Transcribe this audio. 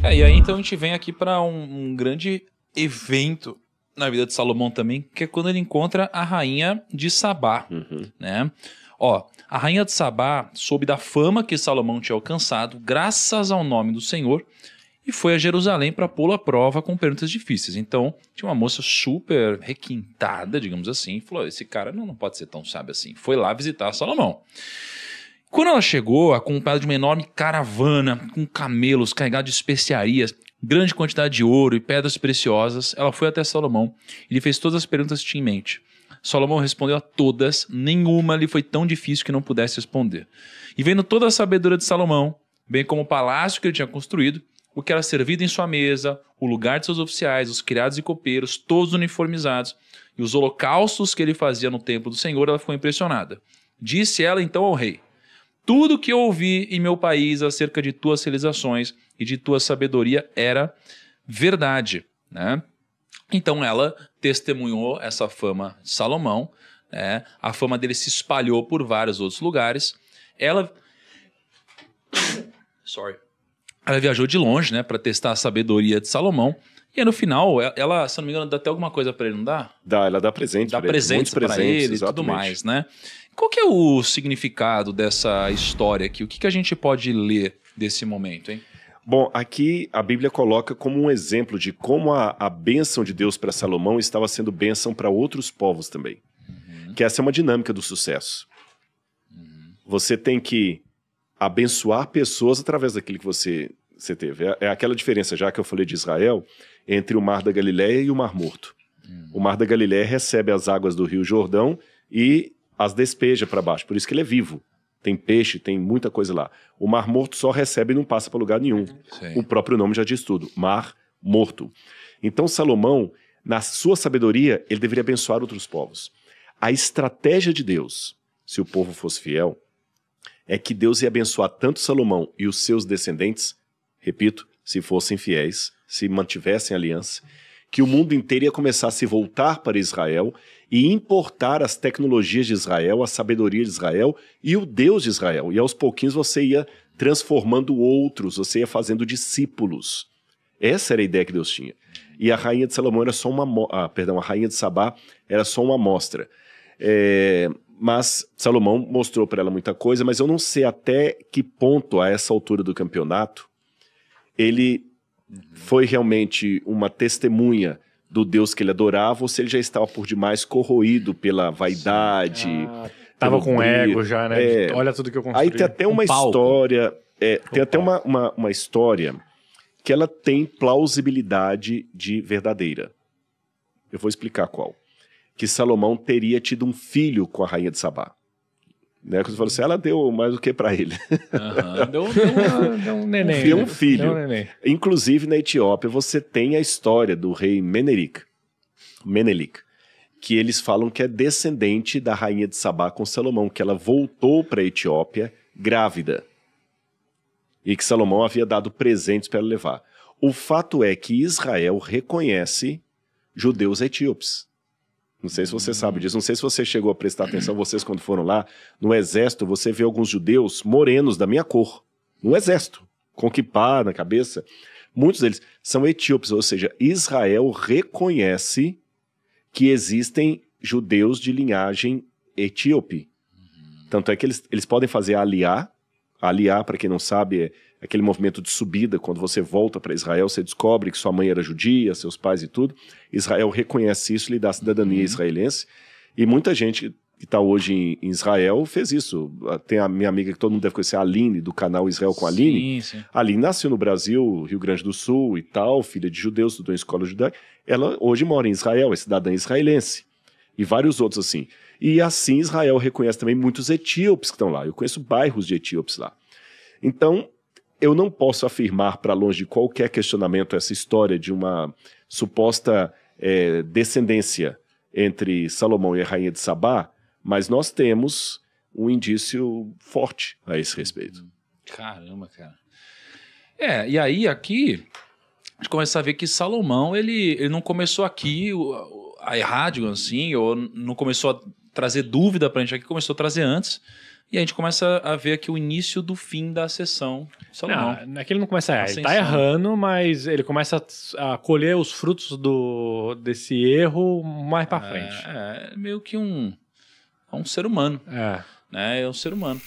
E aí então a gente vem aqui para um grande evento na vida de Salomão também, que é quando ele encontra a rainha de Sabá, né? Ó, a rainha de Sabá soube da fama que Salomão tinha alcançado graças ao nome do Senhor e foi a Jerusalém para pô-lo à prova com perguntas difíceis. Então, tinha uma moça super requintada, digamos assim, e falou, esse cara não pode ser tão sábio assim. Foi lá visitar Salomão. Quando ela chegou, acompanhada de uma enorme caravana com camelos carregados de especiarias, grande quantidade de ouro e pedras preciosas, ela foi até Salomão e lhe fez todas as perguntas que tinha em mente. Salomão respondeu a todas, nenhuma lhe foi tão difícil que não pudesse responder. E vendo toda a sabedoria de Salomão, bem como o palácio que ele tinha construído, o que era servido em sua mesa, o lugar de seus oficiais, os criados e copeiros, todos uniformizados, e os holocaustos que ele fazia no templo do Senhor, ela ficou impressionada. Disse ela então ao rei, tudo que eu ouvi em meu país acerca de tuas realizações e de tua sabedoria era verdade, né? Então ela testemunhou essa fama de Salomão, né? A fama dele se espalhou por vários outros lugares. Ela viajou de longe, né, para testar a sabedoria de Salomão. E aí, no final, ela, se não me engano, dá até alguma coisa para ele, não dá? Dá, ela dá presente para ele. Dá presentes para ele e tudo mais, né? Qual que é o significado dessa história aqui? O que a gente pode ler desse momento, hein? Bom, aqui a Bíblia coloca como um exemplo de como a bênção de Deus para Salomão estava sendo bênção para outros povos também. Que essa é uma dinâmica do sucesso. Você tem que abençoar pessoas através daquilo que você teve. É aquela diferença, já que eu falei de Israel, entre o Mar da Galileia e o Mar Morto. O Mar da Galileia recebe as águas do Rio Jordão e as despeja para baixo, por isso que ele é vivo. Tem peixe, tem muita coisa lá. O Mar Morto só recebe e não passa para lugar nenhum. Sim. O próprio nome já diz tudo, Mar Morto. Então Salomão, na sua sabedoria, ele deveria abençoar outros povos. A estratégia de Deus, se o povo fosse fiel, é que Deus ia abençoar tanto Salomão e os seus descendentes, repito, se fossem fiéis, se mantivessem aliança, que o mundo inteiro ia começar a se voltar para Israel e importar as tecnologias de Israel, a sabedoria de Israel e o Deus de Israel. E aos pouquinhos você ia transformando outros, você ia fazendo discípulos. Essa era a ideia que Deus tinha. E a rainha de Salomão era só a rainha de Sabá era só uma amostra. Mas Salomão mostrou para ela muita coisa, mas eu não sei até que ponto, a essa altura do campeonato, ele foi realmente uma testemunha do Deus que ele adorava, ou se ele já estava por demais corroído pela vaidade. Tava com brilho. Ego já, né? Olha tudo que eu construí. Aí tem até uma história, tem até uma história que ela tem plausibilidade de verdadeira. Eu vou explicar qual. Que Salomão teria tido um filho com a rainha de Sabá. Né? Quando você falou assim, ela deu mais do que para ele. Deu um neném. Deu um filho. Deu um neném. Inclusive, na Etiópia, você tem a história do rei Menelik, que eles falam que é descendente da rainha de Sabá com Salomão, que ela voltou para a Etiópia grávida. E que Salomão havia dado presentes para ela levar. O fato é que Israel reconhece judeus etíopes. Não sei se você sabe disso, não sei se você chegou a prestar atenção, vocês quando foram lá, no exército você vê alguns judeus morenos da minha cor, no exército, com quipá na cabeça. Muitos deles são etíopes, ou seja, Israel reconhece que existem judeus de linhagem etíope. Tanto é que eles podem fazer aliá, para quem não sabe, é aquele movimento de subida, quando você volta para Israel, você descobre que sua mãe era judia, seus pais e tudo. Israel reconhece isso, lhe dá cidadania israelense. E muita gente que está hoje em Israel fez isso. Tem a minha amiga que todo mundo deve conhecer, a Aline, do canal Israel com a Aline. Sim. A Aline nasceu no Brasil, Rio Grande do Sul e tal, filha de judeus, estudou em escola judaica. Ela hoje mora em Israel, é cidadã israelense. E vários outros assim. E assim Israel reconhece também muitos etíopes que estão lá. Eu conheço bairros de etíopes lá. Então, eu não posso afirmar para longe de qualquer questionamento essa história de uma suposta descendência entre Salomão e a rainha de Sabá, mas nós temos um indício forte a esse respeito. Caramba, cara. E aí aqui a gente começa a ver que Salomão, ele não começou aqui a errar, digamos assim, ou não começou trazer dúvida pra gente aqui, começou a trazer antes. E a gente começa a ver aqui o início do fim da sessão Salomão. Não é que ele não começa a errar, ele tá errando, mas ele começa a colher os frutos desse erro mais pra frente. É meio que um ser humano. Né? É um ser humano.